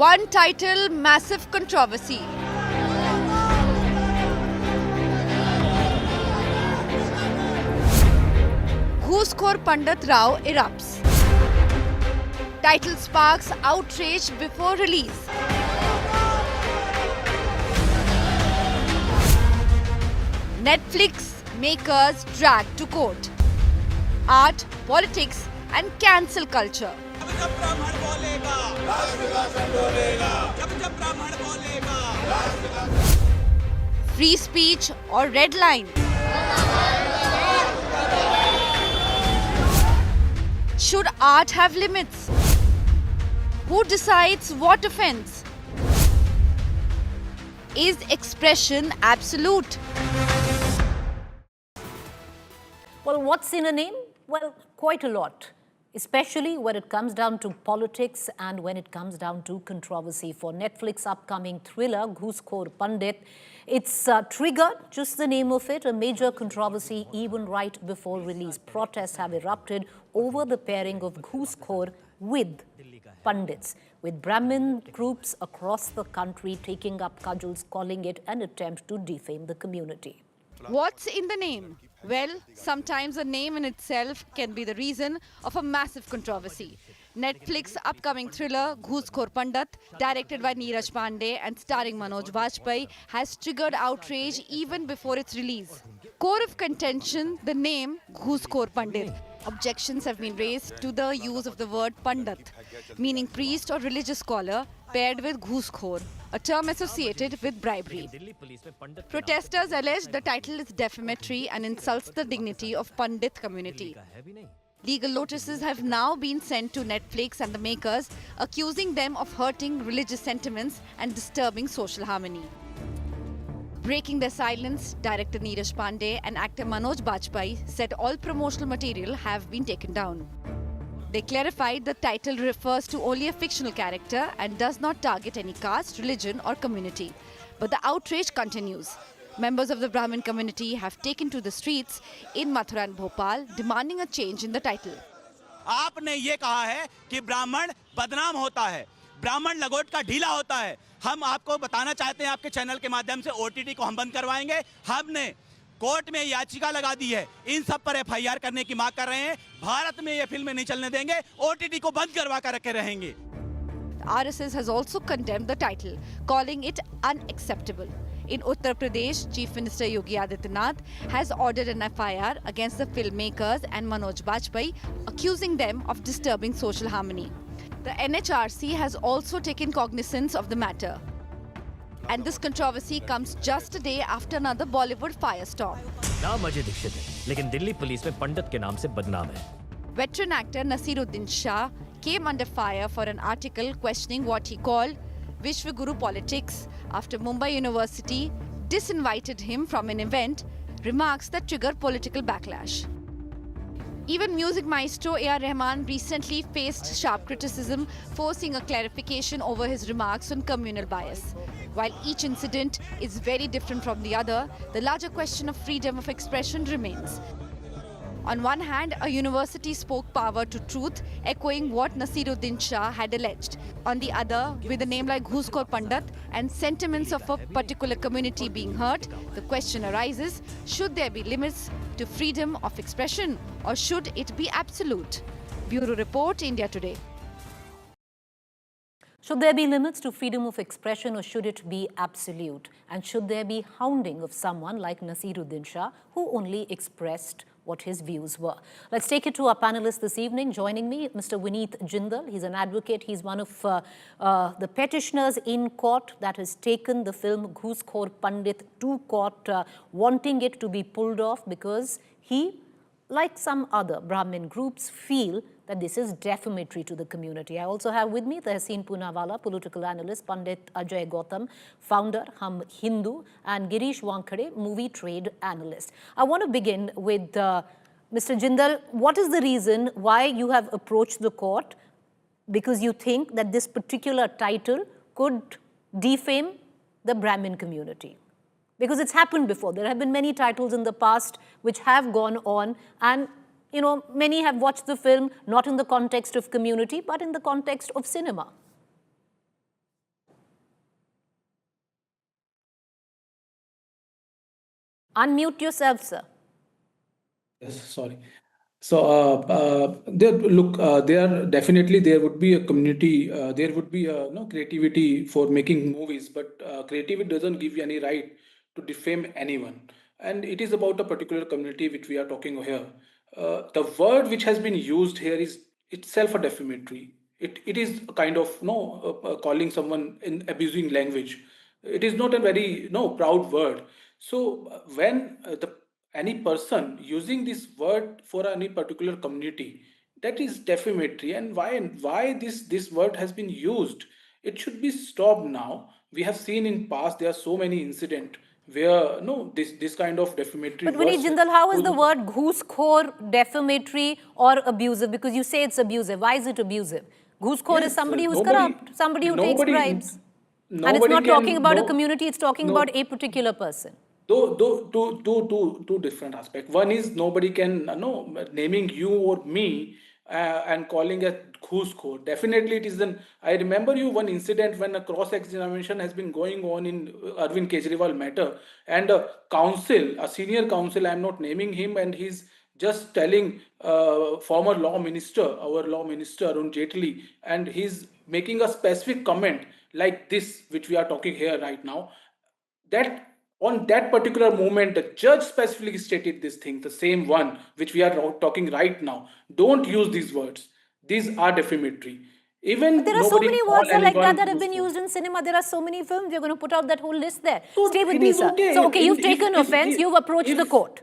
One title, massive controversy. Ghooskhor Pandat Rao erupts. Title sparks outrage before release. Netflix makers dragged to court. Art, politics and cancel culture. Free speech or red line? Should art have limits? Who decides what offends? Is expression absolute? Well, what's in a name? Well, quite a lot, especially when it comes down to politics and when it comes down to controversy. For Netflix upcoming thriller, Ghooskhor Pandat, it's triggered, just the name of it, a major controversy even right before release. Protests have erupted over the pairing of Ghooskhor with Pandits, with Brahmin groups across the country taking up cudgels, calling it an attempt to defame the community. What's in the name? Well, sometimes a name in itself can be the reason of a massive controversy. Netflix upcoming thriller Ghooskhor Pandat, directed by Neeraj Pandey and starring Manoj Bajpayee, has triggered outrage even before its release. Core of contention, the name Ghooskhor Pandit. Objections have been raised to the use of the word Pandit, meaning priest or religious scholar, paired with Ghooskhor, a term associated with bribery. Protesters allege the title is defamatory and insults the dignity of Pandit community. Legal notices have now been sent to Netflix and the makers, accusing them of hurting religious sentiments and disturbing social harmony. Breaking their silence, director Neeraj Pandey and actor Manoj Bajpayee said all promotional material have been taken down. They clarified the title refers to only a fictional character and does not target any caste, religion or community. But the outrage continues. Members of the Brahmin community have taken to the streets in Mathura and Bhopal, demanding a change in the title. आपने ये कहा है कि ब्राह्मण बदनाम होता है, ब्राह्मण लंगोट का ढीला होता है। हम आपको बताना चाहते हैं आपके चैनल के माध्यम से ओटीटी को हम बंद करवाएंगे। हमने कोर्ट में याचिका लगा दी है, इन सब पर एफआईआर करने की मांग कर रहे हैं। भारत में ये फिल्में नहीं चलने देंगे, ओटीटी को बंद करवा कर रखे रहेंगे। RSS has also condemned the title, calling it unacceptable. In Uttar Pradesh, Chief Minister Yogi Adityanath has ordered an FIR against the filmmakers and Manoj Bajpayee, accusing them of disturbing social harmony. The NHRC has also taken cognizance of the matter. And this controversy comes just a day after another Bollywood firestorm. नाम अजय दीक्षित है, लेकिन Delhi police में पंडित के नाम से बदनाम है. Veteran actor Naseeruddin Shah came under fire for an article questioning what he called Vishwa Guru politics after Mumbai University disinvited him from an event, remarks that triggered political backlash. Even music maestro A.R. Rahman recently faced sharp criticism, forcing a clarification over his remarks on communal bias. While each incident is very different from the other, the larger question of freedom of expression remains. On one hand, a university spoke power to truth, echoing what Naseeruddin Shah had alleged. On the other, with a name like Ghooskhor Pandat and sentiments of a particular community being hurt, the question arises, should there be limits to freedom of expression or should it be absolute? Bureau Report, India Today. Should there be limits to freedom of expression or should it be absolute? And should there be hounding of someone like Naseeruddin Shah, who only expressed what his views were? Let's take it to our panelists this evening. Joining me, Mr. Vineet Jindal. He's an advocate. He's one of the petitioners in court that has taken the film Ghooskhor Pandit to court, wanting it to be pulled off because he, like some other Brahmin groups, feel that this is defamatory to the community. I also have with me Tehseen Poonawalla, political analyst, Pandit Ajay Gautam, founder, Hum Hindu, and Girish Wankhede, movie trade analyst. I want to begin with Mr. Jindal. What is the reason why you have approached the court? Because you think that this particular title could defame the Brahmin community. Because it's happened before. There have been many titles in the past which have gone on, and many have watched the film not in the context of community, but in the context of cinema. Unmute yourself, sir. Yes, sorry. So, there definitely there would be a community, there would be a no creativity for making movies, but creativity doesn't give you any right to defame anyone. And it is about a particular community which we are talking here. The word which has been used here is itself a defamatory. It is a kind of no calling someone in abusing language. It is not a very no proud word. So when the any person using this word for any particular community, that is defamatory. And why this word has been used, it should be stopped now. We have seen in past there are so many incident where no this kind of defamatory But Vineet words Jindal, how is the used. word Ghooskhor defamatory or abusive? Because you say it's abusive. Why is it abusive? Ghooskhor is Yes, somebody who's corrupt, somebody who takes bribes. And it's not talking about a community, it's talking no, about a particular person. two different aspects. One is nobody can no naming you or me and calling a Ghooskhor. Definitely, it is an. I remember you one incident when a cross examination has been going on in Arvind Kejriwal matter, and a senior counsel, I'm not naming him, and he's just telling former law minister, our law minister Arun Jaitley, and he's making a specific comment like this, which we are talking here right now, that on that particular moment the judge specifically stated this thing, the same one which we are talking right now. Don't use these words, these are defamatory. But there Even are so nobody many call words like that anyone that have been useful. used in cinema. There are so many films. We're going to put out that whole list there. So Stay with it me, is sir. okay So, okay, in, you've taken offense. You've approached the court.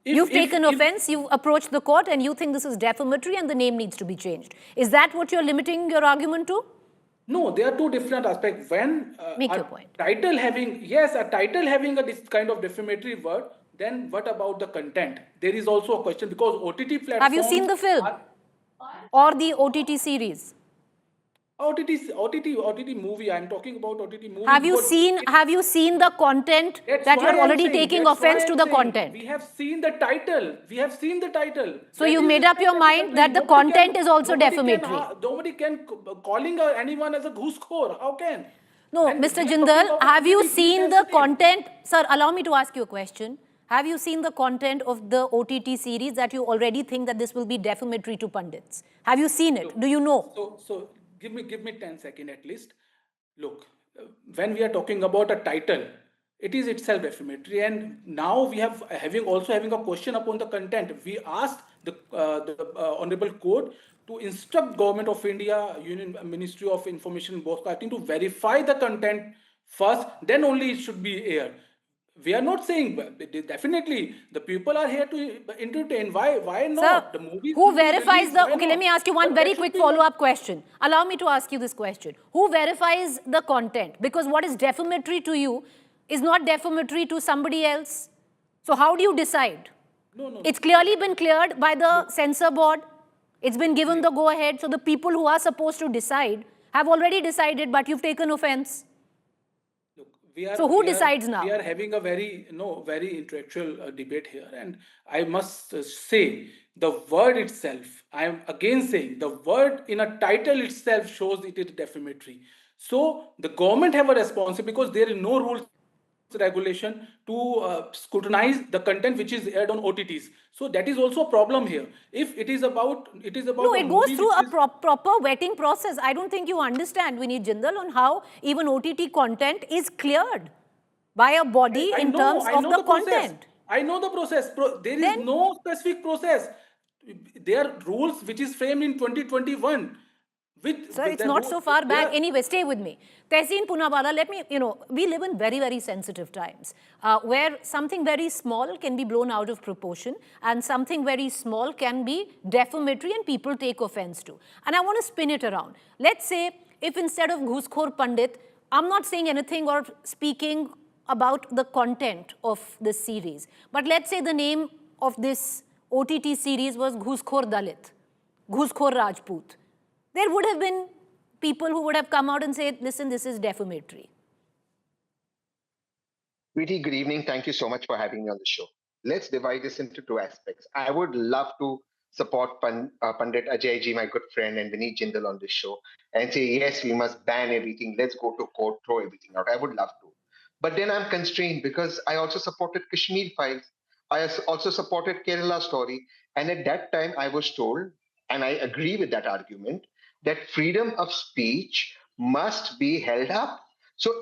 You've taken if offense. You've approached the court and you think this is defamatory and the name needs to be changed. Is that what you're limiting your argument to? no, there are two different aspects. When Make a your point. title having, yes, a title having a this kind of defamatory word, then what about the content? There is also a question because OTT Have you platforms seen the film are or the OTT series? OTT movie. I'm talking about OTT movie Have you because seen the content that's that why you're I'm already saying. taking That's why offense to I'm the saying. content? We have seen the title. We have seen the title. So That you is made up itself your mind defamatory. that the content is also defamatory. Nobody can calling anyone as a Ghooskhor. How can? No, When Mr. we are talking Jindal, about have you community, be seen the sensitive. content? Sir, allow me to ask you a question. Have you seen the content of the OTT series that you already think that this will be defamatory to pundits? Have you seen it? Do you know? So give me 10 seconds at least. Look, when we are talking about a title, it is itself defamatory, and now we have having a question upon the content. We asked the honorable court to instruct government of India, Union Ministry of Information and Broadcasting to verify the content first, then only it should be aired. We are not saying, but definitely the people are here to entertain. Why Sir, not? The movie who should be verifies released. the... Why Okay, let not? me ask you one But that very should quick be follow-up question. Allow me to ask you this question. Who verifies the content? Because what is defamatory to you is not defamatory to somebody else. So how do you decide? no. It's clearly been cleared by the censor board. It's been given the go-ahead. So the people who are supposed to decide have already decided, but you've taken offense. Look, So who decides now? We are having a very intellectual debate here, and I must say the word itself. I am again saying the word in a title itself shows it is defamatory. So the government have a responsibility because there is no rules regulation to scrutinize the content which is aired on OTTs. So that is also a problem here. If it is about No, a it goes movie through which a is proper vetting process. I don't think you understand, Vineet Jindal, on how even OTT content is cleared by a body in terms I of know the the process. content. I know the process. There is Then, no specific process. There are rules which is framed in 2021. sir, With it's the not rule, so far they back. are, Anyway, stay with me. Tehseen Poonawalla, let me, we live in very, very sensitive times where something very small can be blown out of proportion and something very small can be defamatory and people take offense to. And I want to spin it around. Let's say if instead of Ghooskhor Pandit, I'm not saying anything or speaking about the content of this series, but let's say the name of this OTT series was Ghooskhor Dalit, Ghooskhor Rajput. There would have been people who would have come out and said, listen, this is defamatory. Preeti, good evening. Thank you so much for having me on the show. Let's divide this into two aspects. I would love to support Pandit Ajay ji, my good friend, and Vineet Jindal on this show and say, yes, we must ban everything. Let's go to court, throw everything out. I would love to. But then I'm constrained because I also supported Kashmir Files. Also supported Kerala Story. And at that time, I was told, and I agree with that argument, that freedom of speech must be held up. So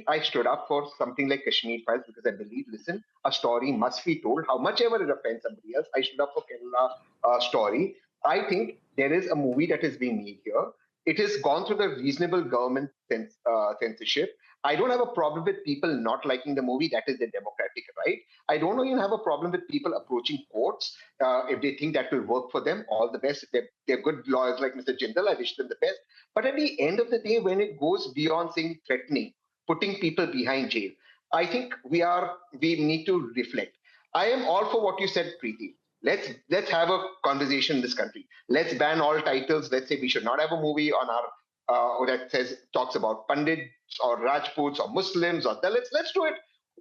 I stood up for something like Kashmir Files because I believe, listen, a story must be told. How much ever it offends somebody else, I stood up for Kerala Story. I think there is a movie that is being made here. It has gone through the reasonable government censorship. I don't have a problem with people not liking the movie. That is their democratic right. I don't even have a problem with people approaching courts if they think that will work for them. All the best. They're good lawyers like Mr. Jindal. I wish them the best. But at the end of the day, when it goes beyond saying threatening, putting people behind jail, I think we need to reflect. I am all for what you said, Preeti. Let's have a conversation in this country. Let's ban all titles. Let's say we should not have a movie on our that talks about Pandits or Rajputs or Muslims or Dalits. Let's do it.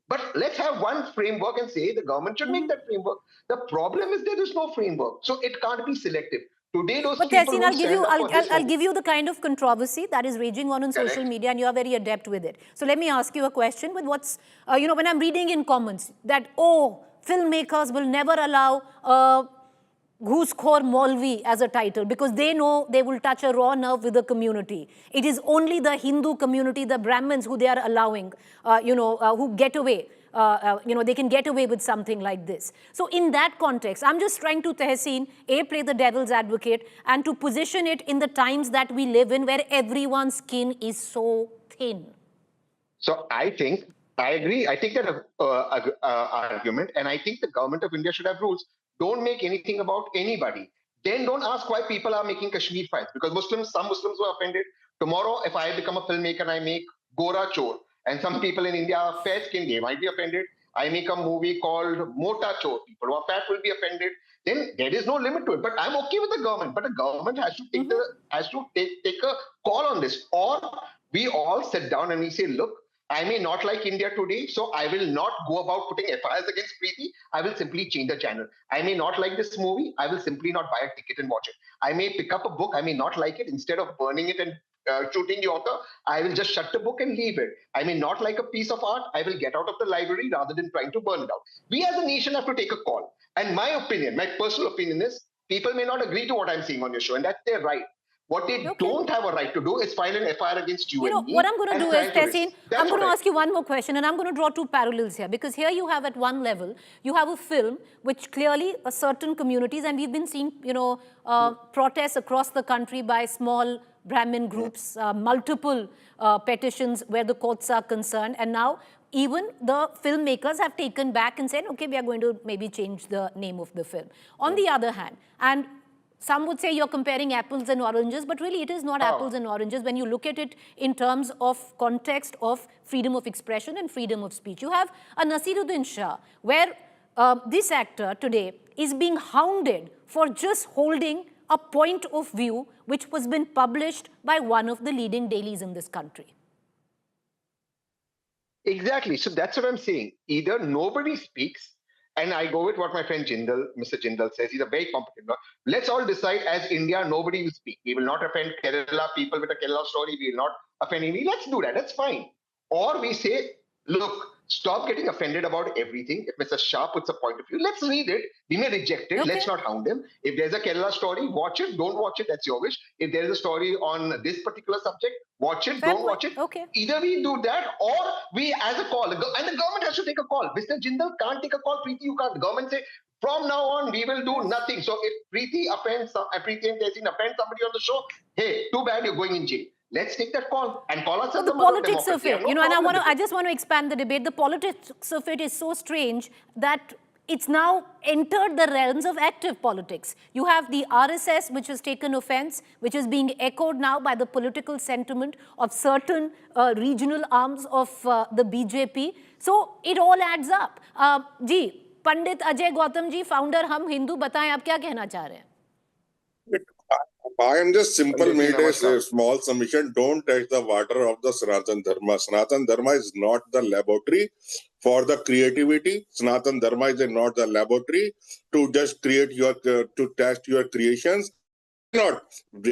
But let's have one framework and say the government should make that framework. The problem is there is no framework, so it can't be selective. Today, those But people Tehseen, who stand up for this I'll give you the kind of controversy that is raging on social media, and you are very adept with it. So let me ask you a question with what's, when I'm reading in comments that, filmmakers will never allow Ghooskhor Maulvi as a title because they know they will touch a raw nerve with the community. It is only the Hindu community, the Brahmins, who they are allowing, who get away. They can get away with something like this. So in that context, I'm just trying to, Tehseen, play the devil's advocate and to position it in the times that we live in where everyone's skin is so thin. So I agree. I take that argument, and I think the government of India should have rules. Don't make anything about anybody. Then don't ask why people are making Kashmir Files, because some Muslims were offended. Tomorrow, if I become a filmmaker and I make Gora Chor, and some people in India are fair-skinned, they might be offended. I make a movie called Mota Chor, people who are fat will be offended. Then there is no limit to it. But I'm okay with the government. But the government has to take a call on this, or we all sit down and we say, look, I may not like India today, so I will not go about putting FIRs against Preeti. I will simply change the channel. I may not like this movie. I will simply not buy a ticket and watch it. I may pick up a book. I may not like it. Instead of burning it and shooting the author, I will just shut the book and leave it. I may not like a piece of art. I will get out of the library rather than trying to burn it out. We as a nation have to take a call. And my opinion, my personal opinion is, people may not agree to what I'm saying on your show, and that's their right. What they don't have a right to do is file an FIR against you and me. What I'm going to do is, Tehseen, I'm going to ask you one more question, and I'm going to draw two parallels here, because here you have at one level, you have a film which clearly certain communities, and we've been seeing, protests across the country by small Brahmin groups, multiple petitions where the courts are concerned, and now even the filmmakers have taken back and said, okay, we are going to maybe change the name of the film. On the other hand, and some would say you're comparing apples and oranges, but really it is not apples and oranges when you look at it in terms of context of freedom of expression and freedom of speech. You have a Naseeruddin Shah, where this actor today is being hounded for just holding a point of view which was been published by one of the leading dailies in this country. Exactly. So that's what I'm saying. Either nobody speaks, and I go with what my friend Jindal, Mr. Jindal says. He's a very competent lawyer. Let's all decide as India, nobody will speak. We will not offend Kerala people with a Kerala story. We will not offend any. Let's do that. That's fine. Or we say, look, stop getting offended about everything. If Mr. Shah puts a point of view, let's read it. We may reject it. Okay. Let's not hound him. If there's a Kerala story, watch it. Don't watch it. That's your wish. If there's a story on this particular subject, watch it. Don't watch it. Okay. Either we do that, or we as a call. And the government has to take a call. Mr. Jindal can't take a call. Preeti, you can't. The government say, from now on, we will do nothing. So if Preeti and Tehseen offend somebody on the show, hey, too bad, you're going in jail. Let's take that call and call us. So the politics of it, and I just want to expand the debate. The politics of it is so strange that it's now entered the realms of active politics. You have the RSS, which has taken offense, which is being echoed now by the political sentiment of certain regional arms of the BJP. So it all adds up. Pandit Ajay Gautam ji, founder Hum Hindu, बताएं आप क्या कहना चाह रहे हैं? I am just simple made a small submission. Don't touch the water of the Sanatan Dharma. Sanatan Dharma is not the laboratory for the creativity. Sanatan Dharma is not the laboratory to just create to test your creations. Not.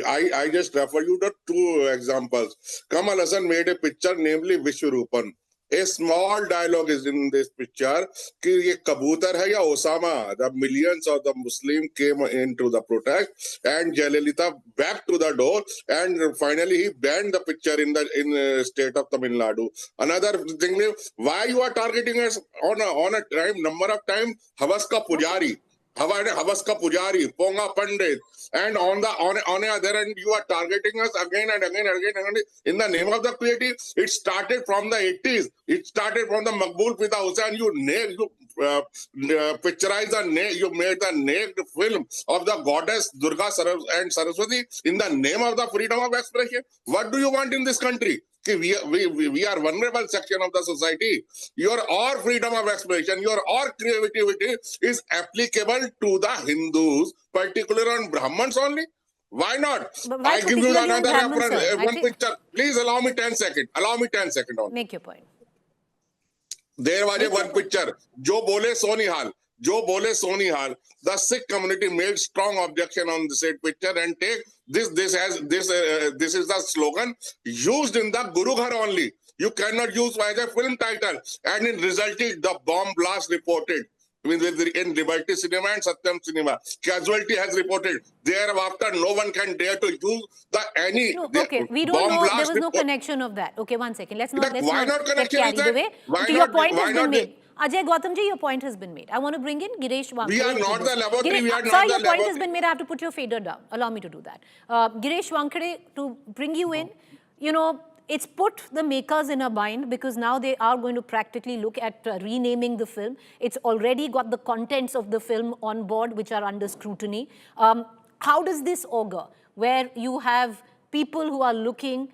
I just refer you to two examples. Kamal Hassan made a picture, namely Vishwarupan. A small dialogue is in this picture कि ये कबूतर है या Osama. The millions of the Muslim came into the protest and Jayalalitha back to the door and finally he banned the picture in the state of Tamil Nadu. Another thing is why you are targeting us on a time number of time Havas ka Pujari. Havas ka Pujari, Ponga Pandit, and on the other end, you are targeting us again and again and again and again in the name of the creative. It started from the 80s. It started from the Maqbool Pita Hussain. You picturized you made the naked film of the goddess Durga and Saraswati in the name of the freedom of expression. What do you want in this country? We are vulnerable section of the society. Your all freedom of expression, your all creativity is applicable to the Hindus, particularly on Brahmins only. Why not? But why I give you particularly on another Brahmins, reference, sir? one picture. Please allow me 10 seconds. Allow me 10 seconds only. Make your point. There was one picture. Jo bole Sonihal. The Sikh community made strong objection on this picture and take this is the slogan used in the Guru Ghar only. You cannot use as a film title. And it resulted the bomb blast reported. In Liberty Cinema and Satyam Cinema. Casualty has reported. Thereafter, no one can dare to use any okay, we don't know. There was no connection of that. Okay, one second. Let's not get carried away. Okay, your point has been made. Ajay, Gautam ji, your point has been made. I want to bring in Girish Wankade. We are not the laboratory. Sir, your point has been made. I have to put your fader down. Allow me to do that. Girish Wankade, to bring you in, it's put the makers in a bind because now they are going to practically look at renaming the film. It's already got the contents of the film on board, which are under scrutiny. How does this augur, where you have people who are looking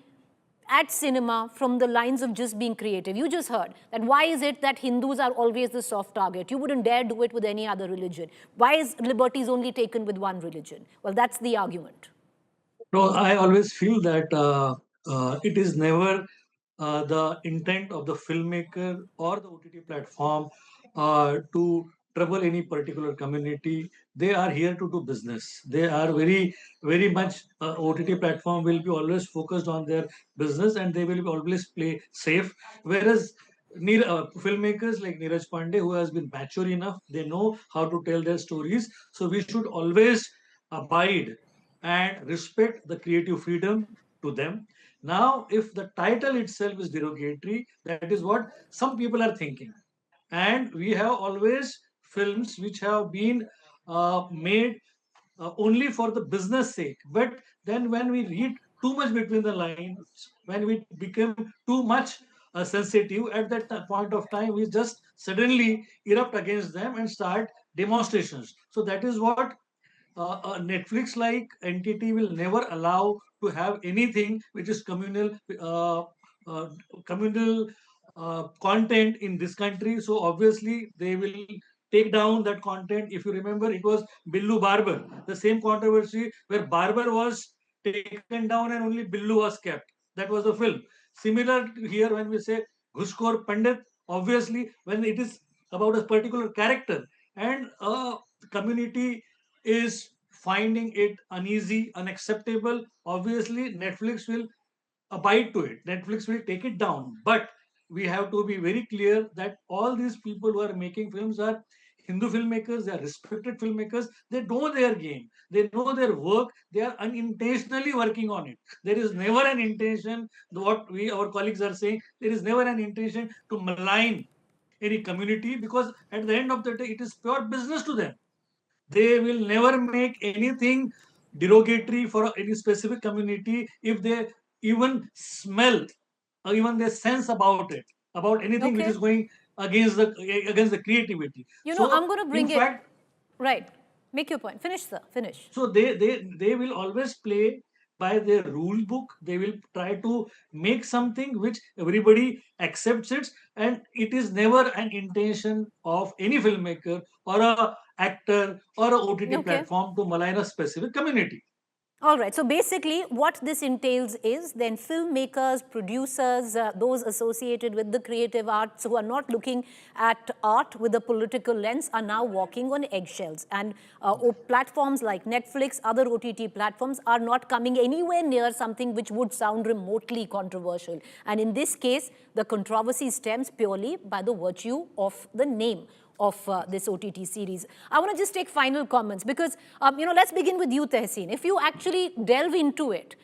at cinema from the lines of just being creative? You just heard that why is it that Hindus are always the soft target? You wouldn't dare do it with any other religion. Why is liberties only taken with one religion? Well, that's the argument. No, I always feel that it is never the intent of the filmmaker or the OTT platform to trouble any particular community. They are here to do business. They are very, very much OTT platform will be always focused on their business and they will always play safe. Whereas filmmakers like Neeraj Pandey, who has been mature enough, they know how to tell their stories. So we should always abide and respect the creative freedom to them. Now, if the title itself is derogatory, that is what some people are thinking. And we have always films which have been made only for the business sake. But then when we read too much between the lines, when we become too much sensitive, at that point of time, we just suddenly erupt against them and start demonstrations. So that is what a Netflix-like entity will never allow to have anything which is uh, communal content in this country. So obviously they will take down that content. If you remember, it was Billu Barber, the same controversy where Barber was taken down and only Billu was kept. That was the film. Similar here when we say Ghooskhor Pandat, obviously when it is about a particular character and a community is finding it uneasy, unacceptable, obviously Netflix will abide to it. Netflix will take it down. But we have to be very clear that all these people who are making films are Hindu filmmakers, they are respected filmmakers, they know their game, they know their work, they are unintentionally working on it. There is never an intention, what our colleagues are saying, there is never an intention to malign any community because at the end of the day, it is pure business to them. They will never make anything derogatory for any specific community if they even smell or even they sense about it, about anything which is going against the creativity. I'm going to bring it. Right. Make your point. Finish, sir. Finish. So they will always play by their rule book. They will try to make something which everybody accepts it, and it is never an intention of any filmmaker or a actor or a OTT platform to malign a specific community. All right, so basically what this entails is then filmmakers, producers, those associated with the creative arts who are not looking at art with a political lens are now walking on eggshells. And platforms like Netflix, other OTT platforms are not coming anywhere near something which would sound remotely controversial. And in this case, the controversy stems purely by the virtue of the name of this OTT series. I want to just take final comments because, let's begin with you, Tehseen. If you actually delve into it,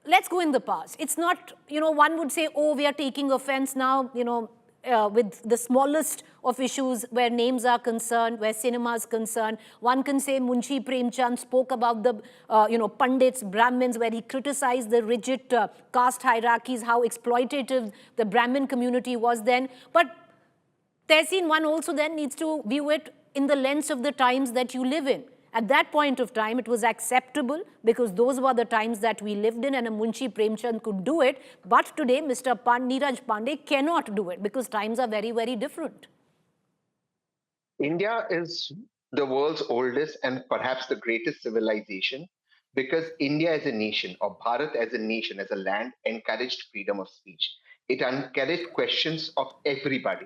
let's go in the past. It's not, one would say, oh, we are taking offense now, with the smallest of issues where names are concerned, where cinema is concerned. One can say Munshi Premchand spoke about the, Pandits, Brahmins, where he criticized the rigid caste hierarchies, how exploitative the Brahmin community was then. But Tehseen, one also then needs to view it in the lens of the times that you live in. At that point of time, it was acceptable because those were the times that we lived in and a Munshi Premchand could do it. But today, Mr. Neeraj Pandey cannot do it because times are very, very different. India is the world's oldest and perhaps the greatest civilization because India as a nation, or Bharat as a nation, as a land, encouraged freedom of speech. It encouraged questions of everybody.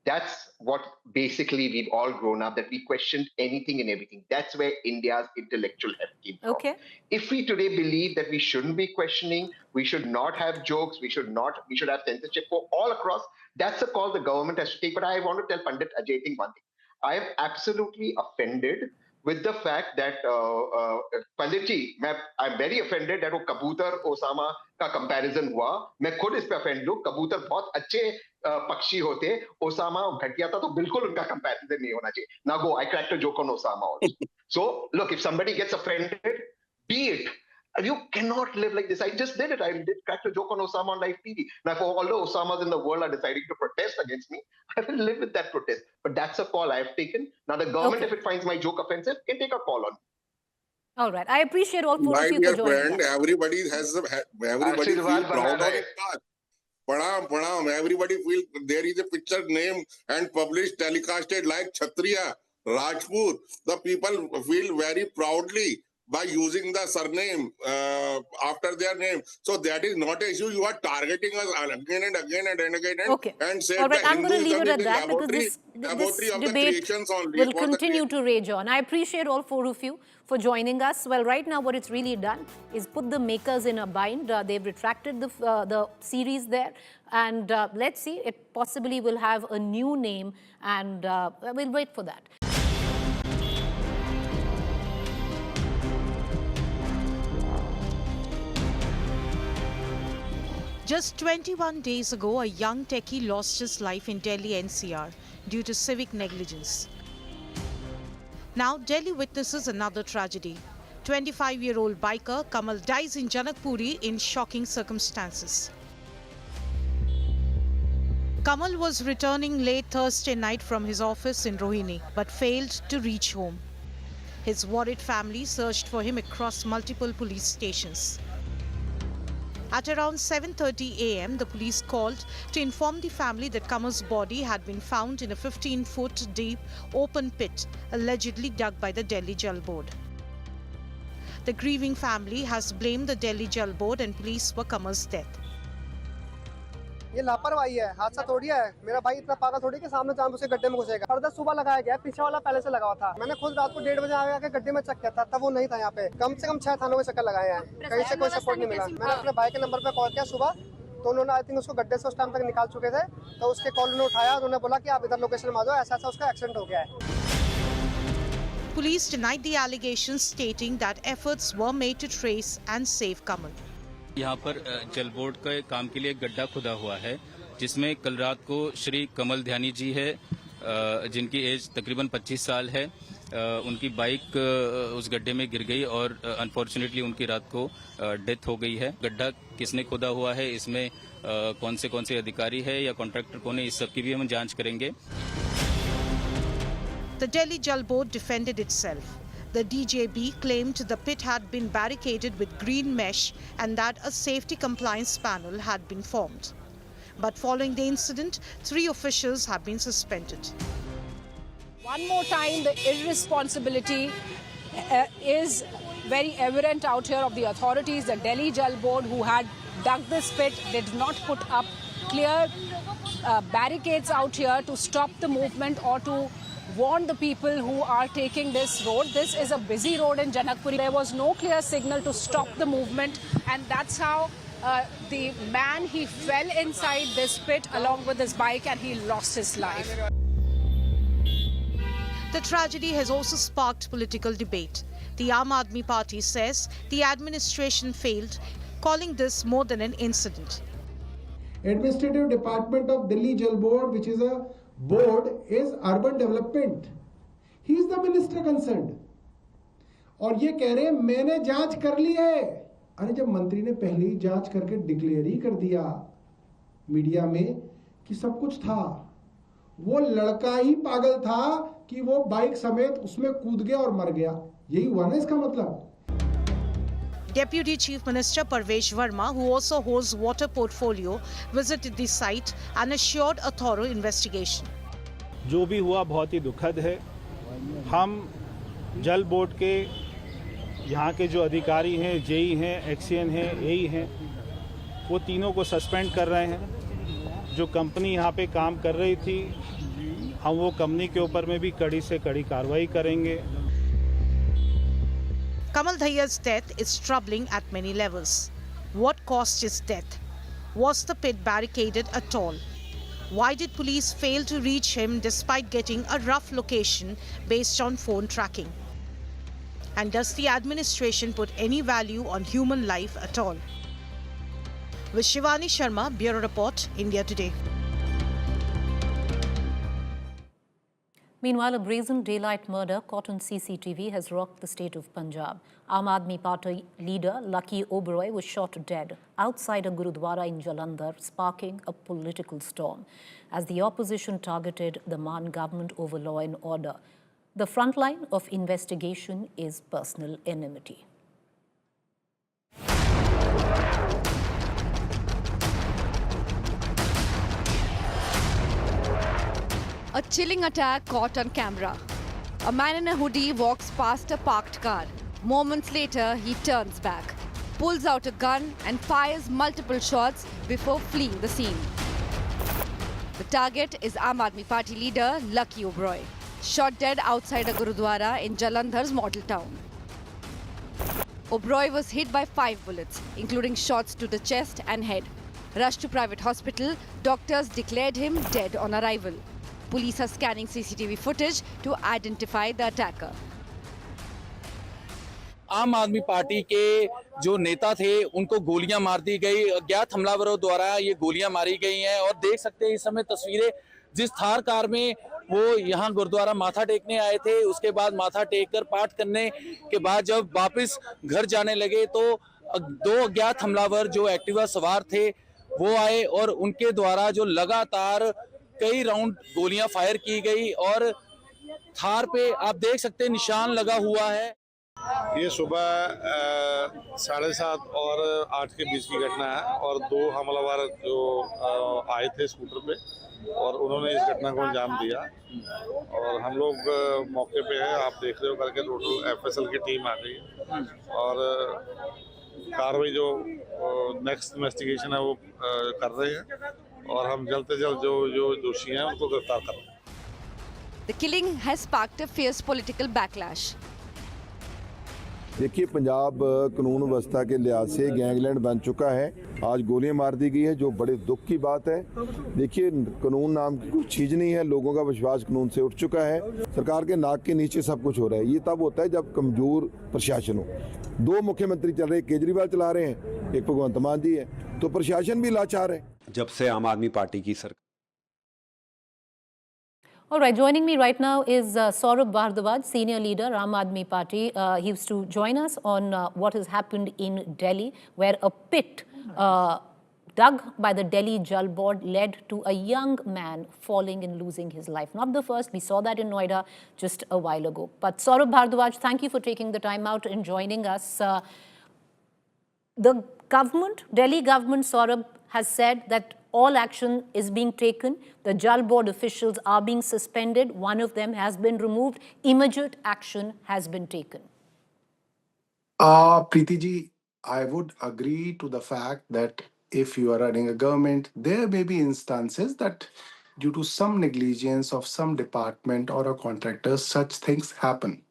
That's what basically we've all grown up, that we questioned anything and everything. That's where India's intellectual heft came from. Okay. If we today believe that we shouldn't be questioning, we should not have jokes, we should have censorship for all across, that's a call the government has to take. But I want to tell Pandit Ajay one thing. I am absolutely offended with the fact that Pandit ji, I'm very offended that वो कबूतर Osama का comparison हुआ. मैं खुद इस पे offend हूँ. कबूतर बहुत अच्छे पक्षी होते, ओसामा घटिया था तो बिल्कुल उनका comparison नहीं होना चाहिए. Now go, I cracked a joke on Osama also. So look, if somebody gets offended, be it. You cannot live like this. I just did it. I did crack a joke on Osama on live TV. Now, if all the Osamas in the world are deciding to protest against me, I will live with that protest. But that's a call I have taken. Now, the government, if it finds my joke offensive, can take a call on me. All right. I appreciate all four of you for joining us. Everybody feels proud of it. Pranam. Everybody feels there is a picture named and published, telecasted like Kshatriya, Rajput. The people feel very proudly by using the surname after their name. So that is not an issue. You are targeting us again and again and again and say all right, I'm going to leave it Hinduism at that because this debate will continue to rage on. I appreciate all four of you for joining us. Well, right now what it's really done is put the makers in a bind. They've retracted the series there. And let's see, it possibly will have a new name and we'll wait for that. Just 21 days ago, a young techie lost his life in Delhi NCR due to civic negligence. Now, Delhi witnesses another tragedy. 25-year-old biker Kamal dies in Janakpuri in shocking circumstances. Kamal was returning late Thursday night from his office in Rohini, but failed to reach home. His worried family searched for him across multiple police stations. At around 7:30 a.m., the police called to inform the family that Kamal's body had been found in a 15-foot deep open pit, allegedly dug by the Delhi Jal Board. The grieving family has blamed the Delhi Jal Board and police for Kamal's death. ये लापरवाही है, हादसा थोड़ी है। मेरा भाई इतना पागल थोड़ी कि सामने जान उसके गड्ढे में घुसेगा। पर्दा सुबह लगाया गया, पीछे वाला पहले से लगा हुआ था। मैंने खुद रात को 1:30 बजे आके गड्ढे में चेक किया था, तब वो नहीं था यहाँ पे। कम से कम 6 थानों में चक्कर लगाए हैं, कहीं से कोई सपोर्ट नहीं मिला। मैंने अपने भाई के नंबर पे कॉल किया सुबह, तो उन्होंने आई थिंक उसको गड्ढे से उस टाइम तक निकाल चुके थे। तो उसके कॉल उन्होंने उठाया, उन्होंने बोला कि आप इधर लोकेशन में आ जाओ, ऐसा उसका एक्सीडेंट हो गया है। Police denied the allegations, stating that efforts were made to trace and save Kamal. यहाँ पर जल बोर्ड के काम के लिए एक गड्ढा खुदा हुआ है, जिसमें कल रात को श्री कमल ध्यानी जी है, जिनकी एज तकरीबन 25 साल है। उनकी बाइक उस गड्ढे में गिर गई और अनफॉर्चुनेटली उनकी रात को डेथ हो गई है। गड्ढा किसने खोदा हुआ है, इसमें कौन से अधिकारी है या कॉन्ट्रैक्टर कौन है, इस सब की भी हम जांच करेंगे। The Delhi Jal Board defended itself. The DJB claimed the pit had been barricaded with green mesh and that a safety compliance panel had been formed. But following the incident, 3 officials have been suspended. One more time, the irresponsibility is very evident out here of the authorities, the Delhi Jal Board, who had dug this pit. They did not put up clear barricades out here to stop the movement or to warn the people who are taking this road. This is a busy road in Janakpuri. There was no clear signal to stop the movement, and that's how the man, he fell inside this pit along with his bike and he lost his life. The tragedy has also sparked political debate. The Aam Aadmi Party says the administration failed, calling this more than an incident. Administrative Department of Delhi Jal Board, which is a board, is urban development. He is the minister concerned. और ये कह रहे हैं मैंने जांच कर ली है. अरे जब मंत्री ने पहले ही जांच करके डिक्लेयर ही कर दिया मीडिया में कि सब कुछ था, वो लड़का ही पागल था कि वो बाइक समेत उसमें कूद गया और मर गया. यही हुआ ना इसका मतलब. Deputy Chief Minister Parvesh Verma, who also holds water portfolio, visited the site and assured a thorough investigation. जो भी हुआ बहुत ही दुखद है. हम जल बोर्ड के यहाँ के जो अधिकारी हैं, जेई हैं, एक्सीएन हैं, एई हैं, वो तीनों को सस्पेंड कर रहे हैं. जो कंपनी यहाँ पे काम कर रही थी, हम वो कंपनी के ऊपर में भी कड़ी से कड़ी कार्रवाई करेंगे. Kamal Dhaiya's death is troubling at many levels. What caused his death? Was the pit barricaded at all? Why did police fail to reach him despite getting a rough location based on phone tracking? And does the administration put any value on human life at all? With Shivani Sharma, Bureau Report, India Today. Meanwhile, a brazen daylight murder caught on CCTV has rocked the state of Punjab. Aam Aadmi Party leader Lucky Oberoi was shot dead outside a Gurudwara in Jalandhar, sparking a political storm as the opposition targeted the Maan government over law and order. The front line of investigation is personal enmity. A chilling attack caught on camera. A man in a hoodie walks past a parked car. Moments later, he turns back, pulls out a gun and fires multiple shots before fleeing the scene. The target is Aam Aadmi Party leader Lucky Oberoi, shot dead outside a Gurudwara in Jalandhar's model town. Oberoi was hit by 5 bullets, including shots to the chest and head. Rushed to private hospital, doctors declared him dead on arrival. Police are scanning CCTV footage to identify the attacker. आम आदमी party के जो नेता थे उनको गोलियां मार दी गई. अज्ञात हमलावरों द्वारा ये गोलियां मारी गई हैं और देख सकते हैं इस समय तस्वीरें. जिस थार कार में वो यहाँ गुरुद्वारा माथा टेकने आए थे, उसके बाद माथा टेक कर पाठ करने के बाद जब वापस घर जाने लगे तो 2 अज्ञात हमलावर जो एक्टिवा सवार थे वो आए और उनके द्वारा जो लगातार कई राउंड गोलियां फायर की गई और थार पे आप देख सकते हैं निशान लगा हुआ है. ये सुबह 7:30 और 8 के बीच की घटना है और 2 हमलावर जो आए थे स्कूटर पे और उन्होंने इस घटना को अंजाम दिया और हम लोग मौके पे हैं. आप देख रहे हो करके टोटल एफएसएल की टीम आ गई है और कार्रवाई जो नेक्स्ट इन्वेस्टिगेशन है वो कर रहे हैं और हम जल्द से जल्द जो दोषी हैं उनको गिरफ्तार कर रहे हैं. The killing has sparked a fierce political backlash. देखिए, पंजाब कानून व्यवस्था के लिहाज से गैंगलैंड बन चुका है. आज गोलियां मार दी गई है जो बड़े दुख की बात है. देखिए, कानून नाम की कुछ चीज़ नहीं है. लोगों का विश्वास कानून से उठ चुका है. सरकार के नाक के नीचे सब कुछ हो रहा है. ये तब होता है जब कमजोर प्रशासन हो. 2 मुख्यमंत्री चल रहे हैं, केजरीवाल चला रहे हैं, एक भगवंत मान जी है, तो प्रशासन भी लाचार है. जब से आम आदमी पार्टी की सरकार. All right, joining me right now is Saurabh Bhardwaj, senior leader, Aam Aadmi Party. He used to join us on what has happened in Delhi, where a pit dug by the Delhi Jal Board led to a young man falling and losing his life. Not the first, we saw that in Noida just a while ago. But Saurabh Bhardwaj, thank you for taking the time out and joining us. The government, Delhi government, Saurabh, has said that all action is being taken. The Jal Board officials are being suspended. One of them has been removed. Immediate action has been taken. Preeti ji, I would agree to the fact that if you are running a government, there may be instances that due to some negligence of some department or a contractor, such things happen.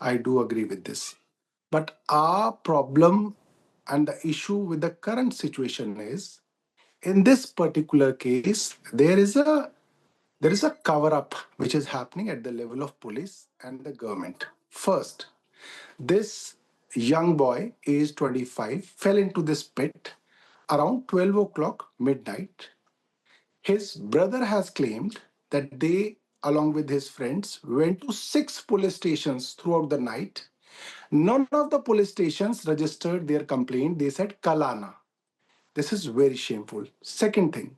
I do agree with this. But our problem and the issue with the current situation is, in this particular case, there is a cover up which is happening at the level of police and the government. First, this young boy, aged 25, fell into this pit around 12 o'clock midnight. His brother has claimed that they, along with his friends, went to 6 police stations throughout the night. None of the police stations registered their complaint. They said Kalana. This is very shameful. Second thing,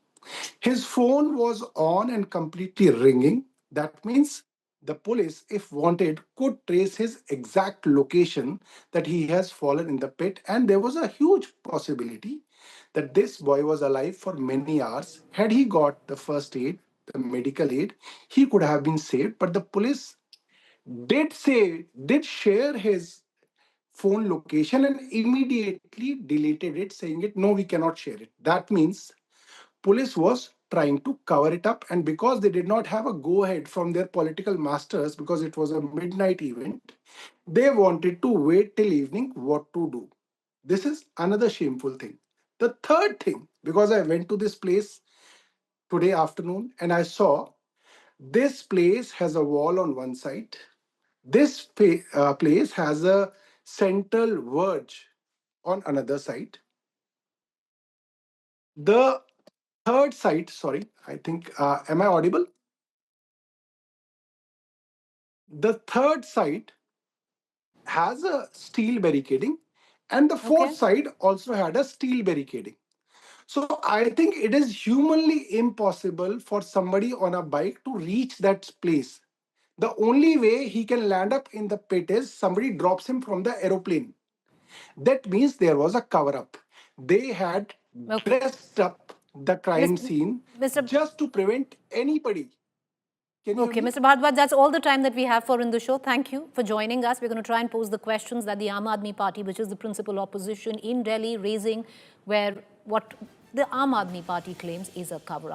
his phone was on and completely ringing. That means the police, if wanted, could trace his exact location that he has fallen in the pit. And there was a huge possibility that this boy was alive for many hours. Had he got the first aid, the medical aid, he could have been saved. But the police did share his phone location and immediately deleted it, saying it, no, we cannot share it. That means police was trying to cover it up, and because they did not have a go ahead from their political masters, because it was a midnight event, they wanted to wait till evening what to do. This is another shameful thing. The third thing, because I went to this place today afternoon and I saw this place has a wall on one side. This place has a central verge on another side. The third side, sorry, I think, am I audible? The third side has a steel barricading, and the fourth side also had a steel barricading. So I think it is humanly impossible for somebody on a bike to reach that place. The only way he can land up in the pit is somebody drops him from the aeroplane. That means there was a cover up. They had dressed up the crime scene just to prevent anybody. Okay, Mr. Bhardwaj, that's all the time that we have for in the show. Thank you for joining us. We're going to try and pose the questions that the Aam Aadmi Party, which is the principal opposition in Delhi, raising, where what the Aam Aadmi Party claims is a cover-up.